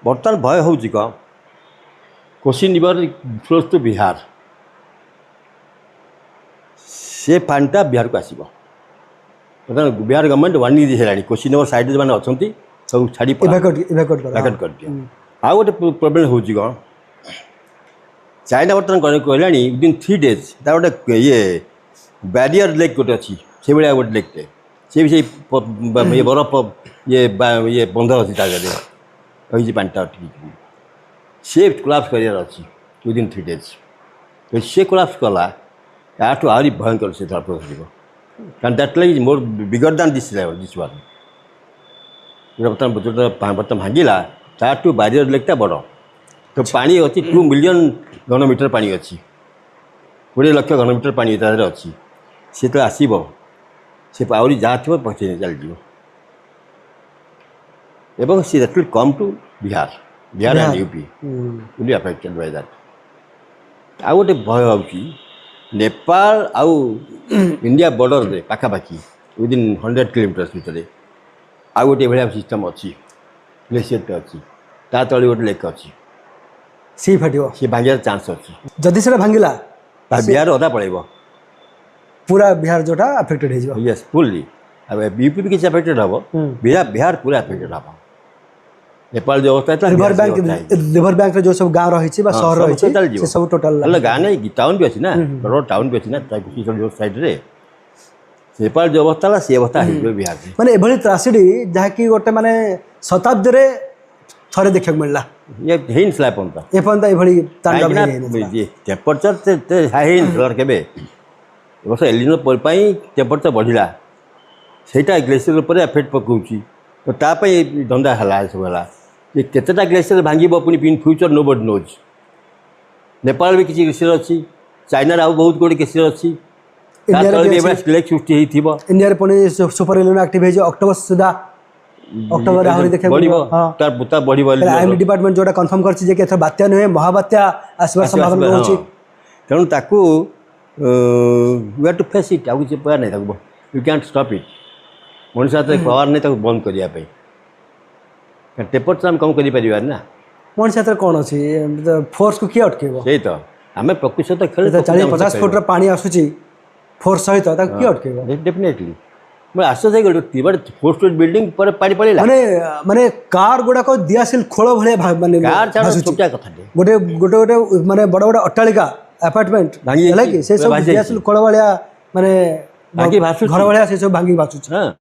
बर्तमान भय हूँ कौन question river flows to Bihar से पानीटा बिहार को आसो बर्तमान बिहार गवर्नमेंट वार्निंग दी है क्वेश्चन रिवर साइड जो मैंने अच्छा सब छाड़ी भैकेट कर दिया आ गोटे प्रोब्लेम हूँ कौन चाइना बर्तमान कहला विदिन 3 days तार गोटे ये बैरियर लेक गोटे अच्छी से भाया गोटे लेकटे सी भी ये बरफ ये बंध अच्छी ताकि पानीटा अटक सी कोलाप्स कर विदिन 3 days तो सी कोलाप्स कला याठू आहरी भयंकर से प्रोसेस कारण that like more bigger than this one बर्तमान भांगिला ताठू बैरियर लेकटा बड़ तो पानी अच्छी 2 मिलियन घनमीटर पानी अच्छी 20 लाख घनमीटर पानी अच्छी सी तो आसो सी आहरी जहाँ थी पहुँचे चल एवं see that will come to Bihar and UP will be affected by that आ गोटे भय हूँ नेपाल आउ इंडिया बॉर्डर रे पाखापाखी विदिन 100 किलोमीटर भितर आ गोटे भाया सिस्टम अच्छी ग्लेसीयर अच्छी ता तले गोटे लेक अच्छी सी फाटिव सी भांगार चांस अच्छी जदि से भांगिला बिहार अधा पड़ेब पूरा बिहार जोटा अफेक्टेड हो यस फुल्ली अब यूपी भी किसी अफेक्टेड हम बिहार पूरा अफेक्टेड हम नेपाल जो अवस्था रिवर बैंक जो सब गाँव रही शहर रही सब टोटल गाँव नहीं टाउन भी अच्छी ना बड़ टाउन भी अच्छी ना साइड रे नेपाल जो अवस्था सी अवस्था बिहार माने एभली त्रासीडी जहाँकि गोटे माने शताब्दी रे थरे देखा मिलला ये हेन स्लैप पंता ए पंता एभली तांडव टेम्परेचर हाई हेन केबे बस एलिनो पई टेम्परेचर बढ़िला सेटा ग्लेशियर पर एफेक्ट पकाउची तो तापाई धंदा हला सब हला ये केतेटा ग्लेशियर भांगिबो पुनी in future nobody knows Nepal भी किसी ग्लेशियर अच्छी चाइना आउ बहुत गोटे ग्लेशियर अच्छी लेक सृष्टि होइथिबो इंडिया रे पुनी सुपर एलिनो एक्टिव हो अक्टोबर सुधा अक्टोबर आहरी देखा बढ़िबो तार बुता बढ़िबो आईएमडी डिपार्टमेंट जोटा कंफर्म करछि जे कि एथर बात्या नहे महाबात्या आसबार संभावना होछि तेणु ताकू we have to face it आउ किसी पार नहीं यू कैंट स्टॉप इट मनुष्य हाथ पावर नहीं बंद करने टेम्परेचर आम कम कर ना मनुष्य हाथ कौन अच्छी फोर्स को किए अटकेब से तो आम प्रकृति तो खेल 40-50 फुट पानी आसूची फोर्स सहित किए अटकेब डेफिनेटली मैं आश्चर्य गली फोर्स बिल्डिंग पर पानी पड़ेगा माने कार गुड़ाक दियासिल खोल भाया माने छोटा कथा गोटे गोटे गोटे माने बड़ बड़ अट्टालिका अपार्टमेंट है कि से सब दियासिल खोल भाया माने घर भाया से सब भांगी भासुची।